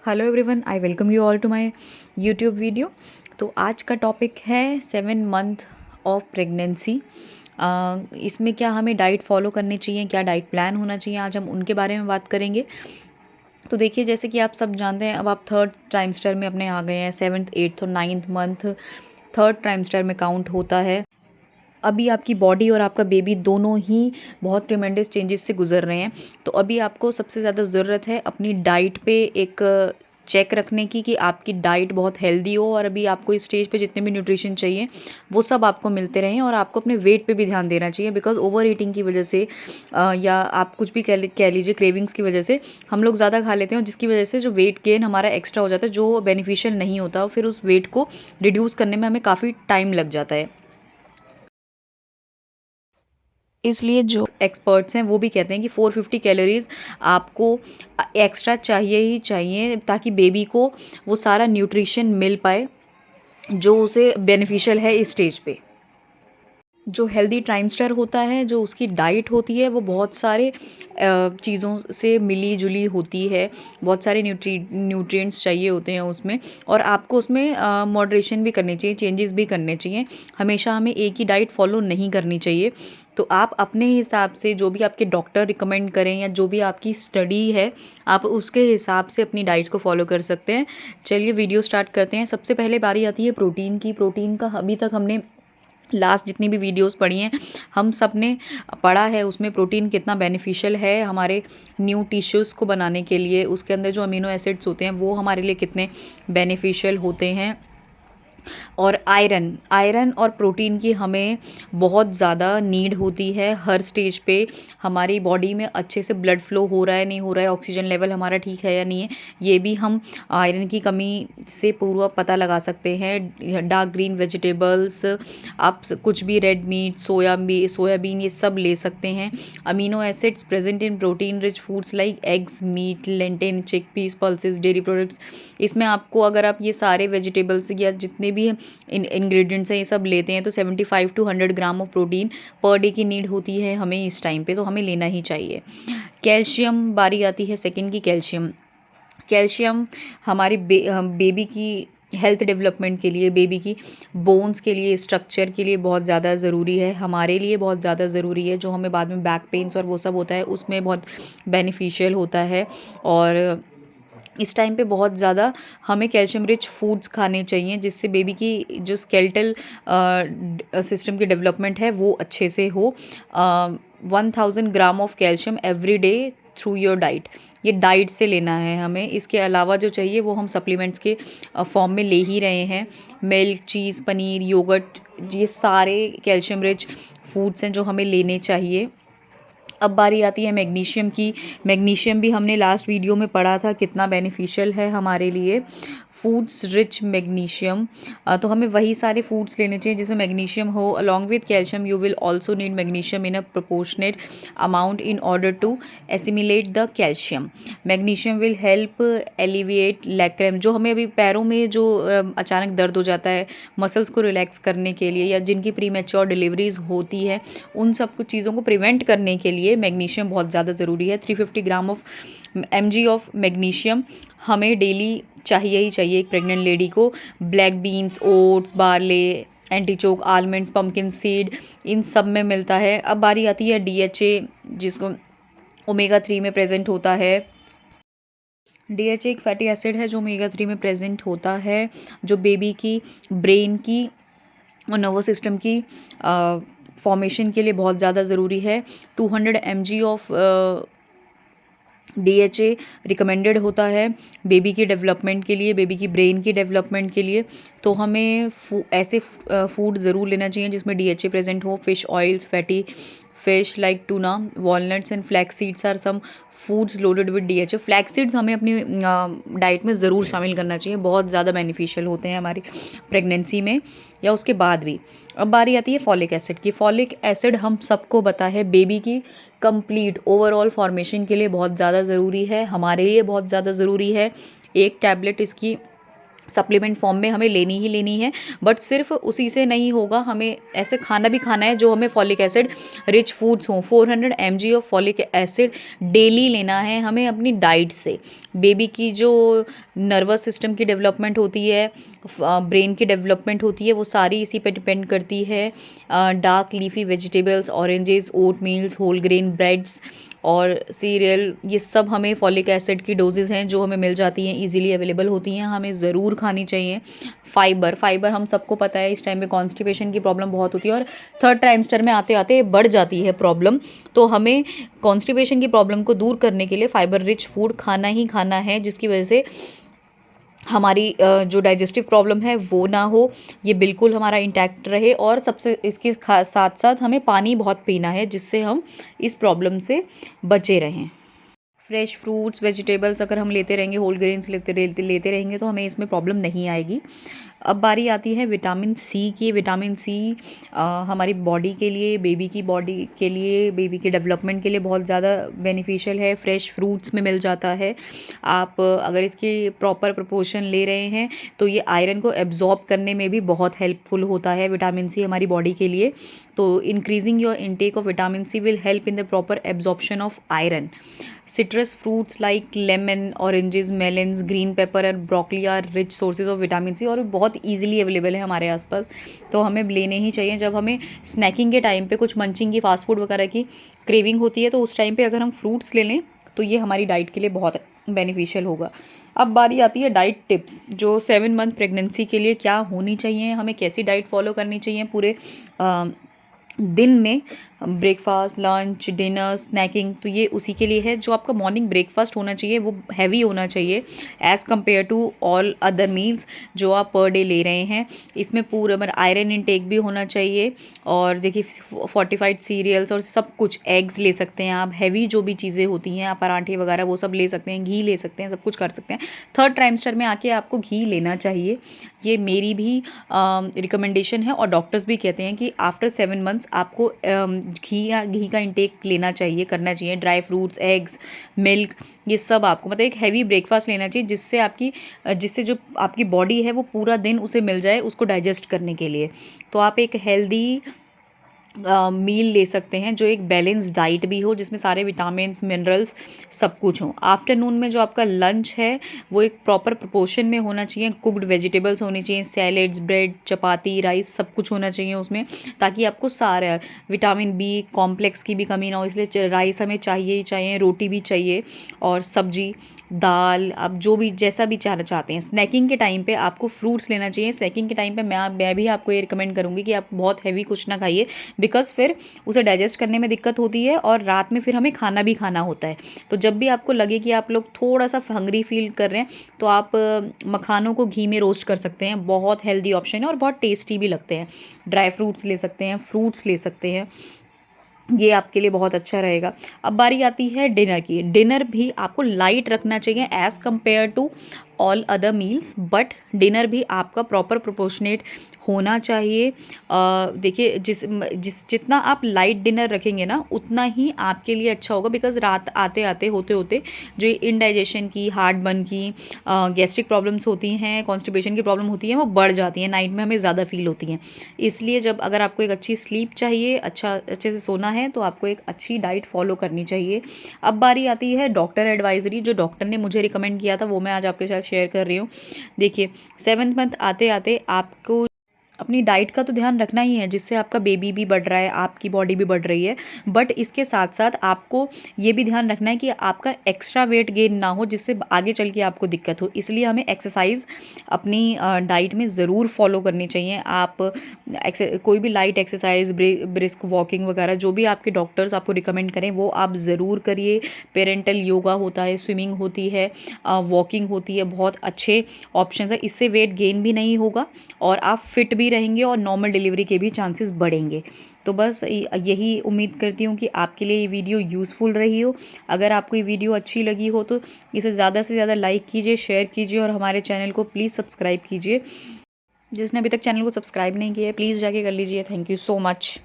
Hello everyone, I welcome you all to my YouTube video. तो आज का topic है 7 मंथ ऑफ प्रेगनेंसी। इसमें क्या हमें डाइट फॉलो करनी चाहिए, क्या डाइट प्लान होना चाहिए, आज हम उनके बारे में बात करेंगे। तो देखिए, जैसे कि आप सब जानते हैं, अब आप थर्ड ट्राइमेस्टर में अपने आ गए हैं। 7th 8th और 9th मंथ थर्ड ट्राइमेस्टर में काउंट होता है। अभी आपकी बॉडी और आपका बेबी दोनों ही बहुत ट्रिमेंडस चेंजेस से गुजर रहे हैं। तो अभी आपको सबसे ज़्यादा ज़रूरत है अपनी डाइट पे एक चेक रखने की कि आपकी डाइट बहुत हेल्दी हो और अभी आपको इस स्टेज पे जितने भी न्यूट्रिशन चाहिए वो सब आपको मिलते रहें। और आपको अपने वेट पे भी ध्यान देना चाहिए, बिकॉज ओवर ईटिंग की वजह से या आप कुछ भी कह लीजिए, क्रेविंग्स की वजह से हम लोग ज़्यादा खा लेते हैं, जिसकी वजह से जो वेट गेन हमारा एक्स्ट्रा हो जाता है, जो बेनिफिशियल नहीं होता, फिर उस वेट को रिड्यूस करने में हमें काफ़ी टाइम लग जाता है। इसलिए जो एक्सपर्ट्स हैं वो भी कहते हैं कि 450 कैलोरीज आपको एक्स्ट्रा चाहिए ही चाहिए, ताकि बेबी को वो सारा न्यूट्रिशन मिल पाए जो उसे बेनिफिशियल है इस स्टेज पे। जो हेल्दी ट्राइमस्टर होता है, जो उसकी डाइट होती है, वो बहुत सारे चीज़ों से मिली जुली होती है। बहुत सारे न्यूट्रिएंट्स चाहिए होते हैं उसमें, और आपको उसमें मॉडरेशन भी करनी चाहिए, चेंजेस भी करने चाहिए। हमेशा हमें एक ही डाइट फॉलो नहीं करनी चाहिए। तो आप अपने हिसाब से जो भी आपके डॉक्टर रिकमेंड करें या जो भी आपकी स्टडी है, आप उसके हिसाब से अपनी डाइट को फॉलो कर सकते हैं। चलिए वीडियो स्टार्ट करते हैं। सबसे पहले बारी आती है प्रोटीन की। प्रोटीन का अभी तक हमने लास्ट जितनी भी वीडियोस पढ़ी हैं, हम सब ने पढ़ा है उसमें प्रोटीन कितना बेनिफिशियल है हमारे न्यू टिश्यूज़ को बनाने के लिए। उसके अंदर जो अमीनो एसिड्स होते हैं वो हमारे लिए कितने बेनिफिशियल होते हैं। और आयरन आयरन और प्रोटीन की हमें बहुत ज़्यादा नीड होती है हर स्टेज पे। हमारी बॉडी में अच्छे से ब्लड फ्लो हो रहा है नहीं हो रहा है, ऑक्सीजन लेवल हमारा ठीक है या नहीं है, ये भी हम आयरन की कमी से पूरा पता लगा सकते हैं। डार्क ग्रीन वेजिटेबल्स, आप कुछ भी रेड मीट, सोयाबीन ये सब ले सकते हैं। Amino acids present in protein rich foods like eggs, meat, lentil, chickpeas, pulses, dairy products. इसमें आपको, अगर आप ये सारे वेजिटेबल्स या जितने भी इंग्रेडिएंट्स हैं ये सब लेते हैं, तो 75 to 100 gram of protein per day की नीड होती है हमें इस टाइम पे, तो हमें लेना ही चाहिए। कैल्शियम बारी आती है सेकंड की। कैल्शियम कैल्शियम हमारी बेबी की हेल्थ डेवलपमेंट के लिए, बेबी की बोन्स के लिए, स्ट्रक्चर के लिए बहुत ज़्यादा ज़रूरी है, हमारे लिए बहुत ज़्यादा ज़रूरी है। जो हमें बाद में बैक पेन्स और वो सब होता है उसमें बहुत बेनिफिशियल होता है। और इस टाइम पे बहुत ज़्यादा हमें कैल्शियम रिच फूड्स खाने चाहिए, जिससे बेबी की जो स्केलेटल सिस्टम की डेवलपमेंट है वो अच्छे से हो। 1000 gram of calcium every day through your diet, ये डाइट से लेना है हमें। इसके अलावा जो चाहिए वो हम सप्लीमेंट्स के फॉर्म में ले ही रहे हैं। मिल्क, चीज़, पनीर, योगर्ट, ये सारे कैल्शियम रिच फूड्स हैं जो हमें लेने चाहिए। अब बारी आती है मैग्नीशियम की। मैग्नीशियम भी हमने लास्ट वीडियो में पढ़ा था कितना बेनिफिशियल है हमारे लिए। फूड्स रिच मैग्नीशियम, तो हमें वही सारे फूड्स लेने चाहिए जिसमें मैग्नीशियम हो। Along with calcium you will also need magnesium in a proportionate amount in order to assimilate the calcium. Magnesium will help alleviate leg cramp, जो हमें अभी पैरों में जो अचानक दर्द हो जाता है, मसल्स को रिलैक्स करने के लिए, या जिनकी प्री मैच्योर डिलीवरीज होती है, उन सब कुछ चीज़ों को प्रिवेंट करने के लिए मैग्नीशियम बहुत ज़्यादा ज़रूरी है। 350 gram of mg of magnesium हमें डेली चाहिए ही चाहिए एक प्रेग्नेंट लेडी को। Black beans, oats, barley, artichoke, almonds, pumpkin seed, इन सब में मिलता है। अब बारी आती है DHA, जिसको ओमेगा 3 में प्रेजेंट होता है। DHA एक फैटी एसिड है जो ओमेगा 3 में प्रेजेंट होता है, जो बेबी की ब्रेन की और नर्वस सिस्टम की फॉर्मेशन के लिए बहुत ज़्यादा ज़रूरी है। 200 mg ऑफ DHA रिकमेंडेड होता है बेबी की डेवलपमेंट के लिए, बेबी की ब्रेन की डेवलपमेंट के लिए। तो हमें ऐसे फूड ज़रूर लेना चाहिए जिसमें DHA प्रेजेंट हो। Fish oils, fatty fish like tuna, walnuts and flax seeds are some foods loaded with DHA। Flax seeds हमें अपनी डाइट में ज़रूर शामिल करना चाहिए, बहुत ज़्यादा बेनिफिशियल होते हैं हमारी प्रेगनेंसी में या उसके बाद भी। अब बारी आती है फॉलिक एसिड की। फॉलिक एसिड हम सबको पता है बेबी की कंप्लीट ओवरऑल फॉर्मेशन के लिए बहुत ज़्यादा ज़रूरी है, हमारे लिए बहुत ज़्यादा ज़रूरी है। एक टैबलेट इसकी सप्लीमेंट फॉर्म में हमें लेनी ही लेनी है। बट सिर्फ उसी से नहीं होगा, हमें ऐसे खाना भी खाना है जो हमें फॉलिक एसिड रिच फूड्स हों। 400 mg of folic acid daily लेना है हमें अपनी डाइट से। बेबी की जो नर्वस सिस्टम की डेवलपमेंट होती है, ब्रेन की डेवलपमेंट होती है, वो सारी इसी पे डिपेंड करती है। डार्क लीफी वेजिटेबल्स, ऑरेंजेस, ओट मील्स, होल ग्रेन ब्रेड्स और सीरियल, ये सब हमें फॉलिक एसिड की डोजेज़ हैं जो हमें मिल जाती हैं, इजीली अवेलेबल होती हैं, हमें ज़रूर खानी चाहिए। फाइबर हम सबको पता है इस टाइम पे कॉन्स्टिपेशन की प्रॉब्लम बहुत होती है और थर्ड ट्राइमेस्टर में आते आते बढ़ जाती है प्रॉब्लम। तो हमें कॉन्स्टिपेशन की प्रॉब्लम को दूर करने के लिए फाइबर रिच फूड खाना ही खाना है, जिसकी वजह से हमारी जो डाइजेस्टिव प्रॉब्लम है वो ना हो, ये बिल्कुल हमारा इंटैक्ट रहे। और सबसे इसके साथ साथ हमें पानी बहुत पीना है, जिससे हम इस प्रॉब्लम से बचे रहें। फ्रेश फ्रूट्स वेजिटेबल्स अगर हम लेते रहेंगे, होल ग्रेन्स लेते रहेंगे तो हमें इसमें प्रॉब्लम नहीं आएगी। अब बारी आती है विटामिन सी की। विटामिन सी हमारी बॉडी के लिए, बेबी की बॉडी के लिए, बेबी के डेवलपमेंट के लिए बहुत ज़्यादा बेनिफिशियल है। फ्रेश फ्रूट्स में मिल जाता है। आप अगर इसकी प्रॉपर प्रोपोर्शन ले रहे हैं तो ये आयरन को एब्जॉर्ब करने में भी बहुत हेल्पफुल होता है विटामिन सी हमारी बॉडी के लिए। तो increasing your intake of vitamin C will help in the proper absorption of iron. Citrus fruits like lemon, oranges, melons, green pepper and broccoli are rich sources of vitamin C और बहुत easily available है हमारे आसपास, तो हमें लेने ही चाहिए। जब हमें स्नैकिंग के टाइम पे कुछ मंचिंग की, फास्ट फूड वगैरह की क्रेविंग होती है, तो उस टाइम पे अगर हम फ्रूट्स ले लें तो ये हमारी डाइट के लिए बहुत बेनिफिशियल होगा। अब बारी आती है डाइट टिप्स, जो 7 मंथ प्रेगनेंसी के लिए क्या होनी चाहिए, हमें कैसी डाइट फॉलो करनी चाहिए पूरे दिन में। ब्रेकफास्ट, लंच, डिनर, स्नैकिंग, तो ये उसी के लिए है। जो आपका मॉर्निंग ब्रेकफास्ट होना चाहिए वो हैवी होना चाहिए as compare to all other meals जो आप पर डे ले रहे हैं। इसमें पूरा आयरन इनटेक भी होना चाहिए। और देखिए फोर्टिफाइड सीरियल्स और सब कुछ, एग्स ले सकते हैं आप, हैवी जो भी चीज़ें होती हैं आप, पराठे वगैरह वो सब ले सकते हैं, घी ले सकते हैं, सब कुछ कर सकते हैं। थर्ड ट्राइमेस्टर में आके आपको घी लेना चाहिए, ये मेरी भी रिकमेंडेशन है। और डॉक्टर्स भी कहते हैं कि आफ्टर 7 मंथ्स आपको घी का इंटेक लेना चाहिए, करना चाहिए। ड्राई फ्रूट्स, एग्स, मिल्क, ये सब आपको मतलब एक हैवी ब्रेकफास्ट लेना चाहिए, जिससे जो आपकी बॉडी है वो पूरा दिन उसे मिल जाए उसको डाइजेस्ट करने के लिए। तो आप एक हेल्दी मील ले सकते हैं जो एक बैलेंस डाइट भी हो, जिसमें सारे विटामिन्स, मिनरल्स सब कुछ हों। आफ्टरनून में जो आपका लंच है वो एक प्रॉपर प्रोपोर्शन में होना चाहिए। कुक्ड वेजिटेबल्स होनी चाहिए, सैलेड्स, ब्रेड, चपाती, राइस सब कुछ होना चाहिए उसमें, ताकि आपको सारा विटामिन बी कॉम्प्लेक्स की भी कमी ना हो। इसलिए राइस हमें चाहिए ही चाहिए, रोटी भी चाहिए और सब्जी, दाल, आप जो भी जैसा भी चाहते हैं। स्नैकिंग के टाइम पे आपको फ्रूट्स लेना चाहिए। स्नैकिंग के टाइम पे मैं भी आपको ये रिकमेंड करूँगी कि आप बहुत हैवी कुछ ना खाइए, बिकॉज फिर उसे डाइजेस्ट करने में दिक्कत होती है और रात में फिर हमें खाना भी खाना होता है। तो जब भी आपको लगे कि आप लोग थोड़ा सा हंग्री फील कर रहे हैं तो आप मखानों को घी में रोस्ट कर सकते हैं, बहुत हेल्दी ऑप्शन है और बहुत टेस्टी भी लगते हैं। ड्राई फ्रूट्स ले सकते हैं, फ्रूट्स ले सकते हैं, ये आपके लिए बहुत अच्छा रहेगा। अब बारी आती है डिनर की। डिनर भी आपको लाइट रखना चाहिए as compare to all other meals, but dinner भी आपका प्रॉपर प्रोपोर्शनेट होना चाहिए। देखिए जितना आप लाइट डिनर रखेंगे ना उतना ही आपके लिए अच्छा होगा, बिकॉज रात आते आते होते होते जो इनडाइजेशन की, हार्ट बर्न की, गैस्ट्रिक प्रॉब्लम्स होती हैं, कॉन्स्टिपेशन की प्रॉब्लम होती हैं, वो बढ़ जाती हैं, नाइट में हमें ज़्यादा फील होती हैं। इसलिए जब अगर आपको एक अच्छी स्लीप चाहिए, अच्छे से सोना है, तो आपको एक अच्छी डाइट फॉलो करनी चाहिए। अब बारी आती है डॉक्टर एडवाइजरी, जो डॉक्टर ने मुझे रिकमेंड किया था वो मैं आज आपके साथ शेयर कर रही हूँ। देखिए 7th मंथ आते आते आपको अपनी डाइट का तो ध्यान रखना ही है, जिससे आपका बेबी भी बढ़ रहा है, आपकी बॉडी भी बढ़ रही है। बट इसके साथ साथ आपको ये भी ध्यान रखना है कि आपका एक्स्ट्रा वेट गेन ना हो, जिससे आगे चल के आपको दिक्कत हो। इसलिए हमें एक्सरसाइज अपनी डाइट में ज़रूर फॉलो करनी चाहिए। आप कोई भी लाइट एक्सरसाइज, ब्रिस्क वॉकिंग वगैरह जो भी आपके डॉक्टर्स आपको रिकमेंड करें वो आप ज़रूर करिए। पेरेंटल योगा होता है, स्विमिंग होती है, वॉकिंग होती है, बहुत अच्छे ऑप्शन है। इससे वेट गेन भी नहीं होगा और आप फिट भी रहेंगे और नॉर्मल डिलीवरी के भी चांसेस बढ़ेंगे। तो बस यही उम्मीद करती हूँ कि आपके लिए ये वीडियो यूज़फुल रही हो। अगर आपको ये वीडियो अच्छी लगी हो तो इसे ज़्यादा से ज़्यादा लाइक कीजिए, शेयर कीजिए और हमारे चैनल को प्लीज़ सब्सक्राइब कीजिए। जिसने अभी तक चैनल को सब्सक्राइब नहीं किया है प्लीज़ जाके कर लीजिए। Thank you so much.